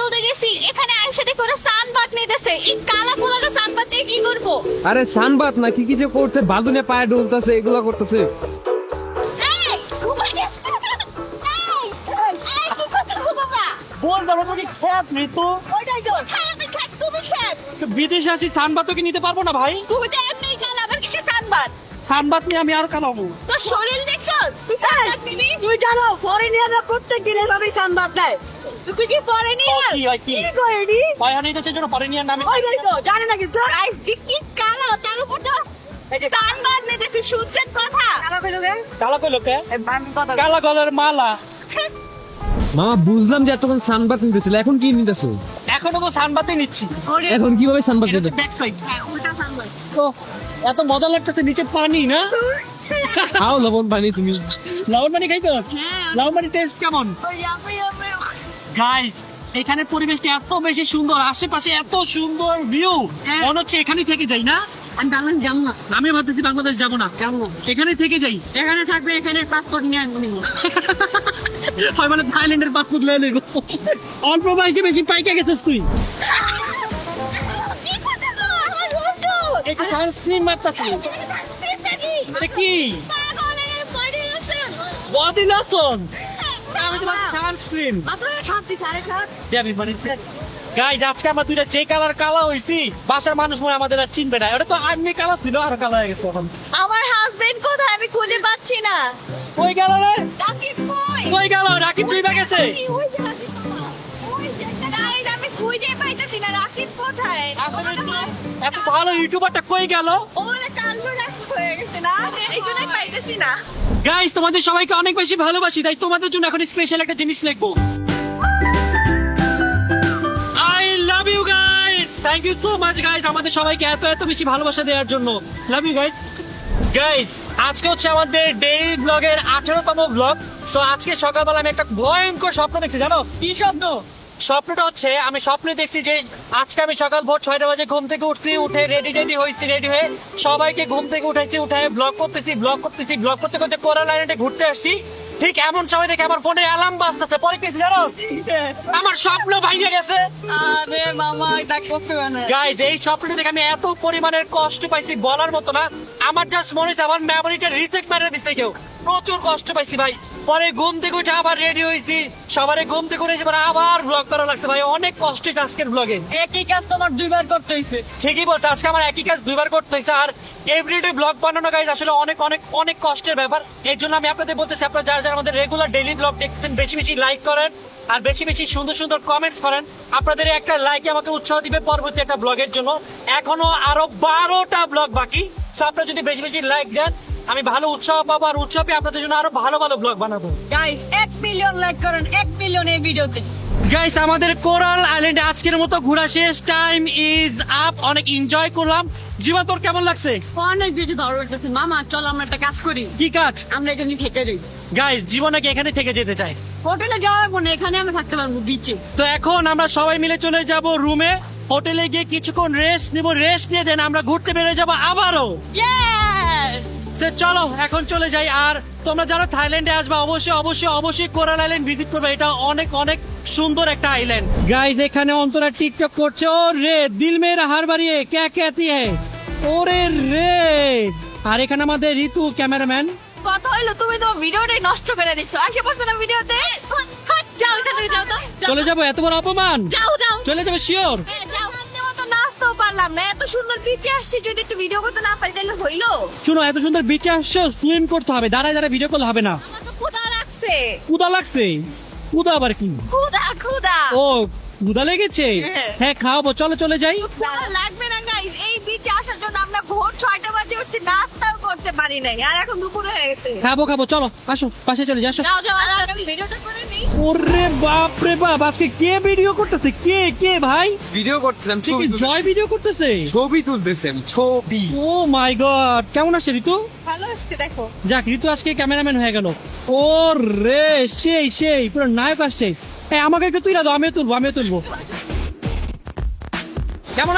তুলতে গেছি, এখানে আইসা দেখো ওরা সানবাত নিতেছে। এই কালা পোলাটা সানবাত দিয়ে কি করবো? আরে সানবাত না, কি কি যে করছে, বাদুনে পায়ে ডুলতেছে, এগুলা করতেছে। এই, ঘুমাই গেছে। এই, কি করছো ঘুমাবা? বল দাও কি খেত ঋতু ওইটাই তো। খাই আমি খাই, তুমি খেত। বিদেশে আসি সানবাত কি নিতে পারবো না ভাই? তুমি তো এমনিই কালা, আবার কিসের সানবাত? সানবাত নিয়ে আমি আর কালাবো। তোর শরীর দেখছো? তুই সানবাত নিবি? তুই জানো ফরেনিয়াররা প্রত্যেক দিন এভাবেই সানবাদ দেয়। তুই কি ফরেনিয়ার? কি হয় কি? কি করেনি? পয়হানি দেশের জন্য ফরেনিয়ার নামে ওইটাই তো জানে না কিন্তু গাইস, যে কি কালো, তার উপর তো সানবাত নিতেছে, শুনছেন কথা? কালা ফেলবে কালা কইলো কে? আমি কথা কালা গলার মালা। মামা বুঝলাম যে এতক্ষণ সানবাত নিতেছিল, এখন কি নিতেছো? এখনো তো সানবাতই নিচ্ছি। এখন কিভাবে সানবাত এটা নিতে? হচ্ছে ব্যাক সাইড। উল্টা সানবাত। তো এত মজা লাগতেছে, নিচে পানি না? খাও লবণ পানি তুমি। লবণ পানি খাইতো? হ্যাঁ। লবণ পানি টেস্ট কেমন? গাইস, এখানে পরিবেশটা এত বেশি সুন্দর, আশেপাশে এত সুন্দর ভিউ, মনে হচ্ছে এখানে থেকে যাই না? আমি বাংলাদেশ যাবো না। আমি ভাবতেছি বাংলাদেশ যাবো না, এখানে থেকে যাই। এখানে থাকবে, এখানে পাসপোর্ট নিয়ে নিব। হয় মানে থাইল্যান্ডের পাসপোর্ট লয়ে লইব। অল্প বয়সে বেশি পাইকা গেছিস তুই। কি করতেছো? আমার বন্ধু। একটু সানস্ক্রিন মারতাছিস। সানস্ক্রিনটা কি? এটা কি? পাগলের body lotion। Body lotion. আমি তো সানস্ক্রিন মাত্র খাচ্ছি সাড়ে খাত। দেবি মানে। গাইস, আজকে আমরা দুইটা যে কালার কালা হইছি, বাসার মানুষ মনে হয় আমাদের আর চিনবে না। ওটা তো আমি কালার ছিল, আর কালা হয়ে গেছে এখন। আমার হাজবেন্ড কোথায়? আমি খুঁজে পাচ্ছি না। কই গেল রে? রাকিব কই? কই গেল? রাকিব তুই গেছে? ওই যে রাকিব কোথায়? ওই যে গাইস, আমি খুঁজে পাইতেছি না। রাকিব কোথায়? আসলে তো এত ভালো ইউটিউবারটা কই গেল? ওরে কালো রাকিব হয়ে গেছে না, এই জন্যই পাইতেছি না। গাইস, তোমাদের সবাইকে অনেক বেশি ভালোবাসি, তাই তোমাদের জন্য এখন স্পেশাল একটা জিনিস লিখবো। I love you guys, thank you so much guys, আমাদের সবাইকে এত এত বেশি ভালোবাসা দেওয়ার জন্য। লাভ ইউ গাইস। গাইস, আজকে হচ্ছে আমাদের ডেইলি ব্লগের 18তম ব্লগ। সো আজকে সকালবেলা আমি একটা ভয়ঙ্কর স্বপ্ন দেখছি, জানো? কি স্বপ্ন? স্বপ্নটা হচ্ছে, আমি স্বপ্নে দেখছি যে আজকে আমি সকাল ভোর 6টা বাজে ঘুম থেকে উঠছি, উঠে রেডি হয়েছি, রেডি হয়ে সবাইকে ঘুম থেকে উঠাইছি, উঠে ব্লগ করতেছি, ব্লগ করতে করতে কোরাল আইল্যান্ডে ঘুরতে আসছি। ঠিক এমন সময় দেখে আমার ফোনে অ্যালার্ম বাজতেছে। পরে কি জানো? আমার স্বপ্ন ভাঙে গেছে। আরে মামা এটা করতে পারে না। গাইজ, এই স্বপ্নটা দেখে আমি এত পরিমাণের কষ্ট পাইছি বলার মতো না। আমার জাস্ট মনে হচ্ছে আমার মেমোরিটা রিসেট মেরে দিচ্ছে কেউ। প্রচুর কষ্ট পাইছি ভাই। পরে ঘুম থেকে উঠে আবার রেডি হয়েছি, সবারে ঘুম থেকে উঠেছি, আবার ব্লগ করা লাগছে ভাই। অনেক কষ্ট হয়েছে আজকের ব্লগে। একই কাজ তোমার দুইবার করতে হয়েছে। ঠিকই বলছে, আজকে আমার একই কাজ দুইবার করতে হয়েছে। আর এভরিডে ব্লগ বানানো গাইজ আসলে অনেক অনেক অনেক কষ্টের ব্যাপার। এর জন্য আমি আপনাদের বলতেছি, আপনারা যারা যারা আমাদের রেগুলার ডেইলি ব্লগ দেখছেন, বেশি বেশি লাইক করেন আর বেশি বেশি সুন্দর সুন্দর কমেন্টস করেন। আপনাদের এই একটা লাইক আমাকে উৎসাহ দিবে পরবর্তী একটা ব্লগের জন্য। এখনো আরো 12টা ব্লগ বাকি। তো আপনারা যদি বেশি বেশি লাইক দেন, আমি ভালো উৎসাহ পাবো, আর উৎসাহ পেয়ে আপনাদের জন্য আরো ভালো ভালো ব্লগ বানাবো। গাইস 1 মিলিয়ন লাইক করেন, 1 মিলিয়ন এই ভিডিওতে। গাইস, আমাদের কোরাল আইল্যান্ডে আজকের মতো ঘোরা শেষ, টাইম ইজ আপ। অনেক এনজয় করলাম। জীবন, তোর কেমন লাগছে? অনেক বেশি ভালো লাগতেছে। মামা চল আমরা একটা কাজ করি, কি কাজ? আমরা এখানে থেকে যাই। গাইস, জীবন নাকি এখানে থেকে যেতে চায়। হোটেলে যাওয়ার পর এখানে আমরা থাকতে পারবো বিচে। তো এখন আমরা সবাই মিলে চলে যাব রুমে। হোটেলে গিয়ে কিছুক্ষণ রেস্ট নিব, রেস্ট নিয়ে দেন আমরা ঘুরতে বেরিয়ে যাবো আবারও। চলো এখন চলে যাই। আর তোমরা যারা থাইল্যান্ডে আসবে, অবশ্যই অবশ্যই অবশ্যই কোরাল আইল্যান্ড ভিজিট করবে। এটা অনেক অনেক সুন্দর একটা আইল্যান্ড। গাইস, এখানে অন্তরা টিকটক করছে। ও রে দিল মেরা হার বাড়িয়ে কে कहती है? ওরে রে। আর এখানে আমাদের ঋতু ক্যামেরাম্যান। কথা হইলো, তুমি তো ভিডিওটাই নষ্ট করে দিছো। আসে পড়ছো না ভিডিওতে? হাট, যাও এখান থেকে, যাও তো। চলে যাবো? এত বড় অপমান। যাও যাও। চলে যাবে শিওর? যাও। আমাদের মতো নাচতেও পারলাম না। এত সুন্দর বিচে আসছি, যদি একটু ভিডিও করতে না পারি তাহলে হইলো? শুনো, এত সুন্দর বিচে আসছো, সুইম করতে হবে, দাঁড়ায় দাঁড়ায় ভিডিও করলে হবে না। আমার তো ক্ষুধা লাগছে। কুদা লাগছে? কুদা আবার কি? ক্ষুধা ক্ষুধা। ও, কুদা লেগেছে? হ্যাঁ, খাওয়াবো, চলো চলে যাই। ক্ষুধা লাগবে না গাইস। এই বিচে আসার জন্য আমরা ভোর 6টা বাজে উঠছি, নাস্তাও করতে পারি নাই, আর এখন দুপুর হয়ে গেছে। খাবো খাবো, চলো আসো, পাশে চলে যাও। যাও যাও, আর আমি ভিডিওটা করে নিই। ওরে বাপ রে বাপ, আজকে কে ভিডিও করতেছে? কে কে ভাই? ভিডিও করতেছিলাম, সে কি জয় ভিডিও করতেছে? ছবি তুলতেছেন, ছবি। ও মাই গড, কেমন আছে ঋতু? ভালো আসছে দেখো। যাক, ঋতু আজকে ক্যামেরাম্যান হয়ে গেল। ও রে, সেই সেই পুরো নায়ক আসছে। আমাকে একটু তুই দাও, আমিও তুলবো। কেমন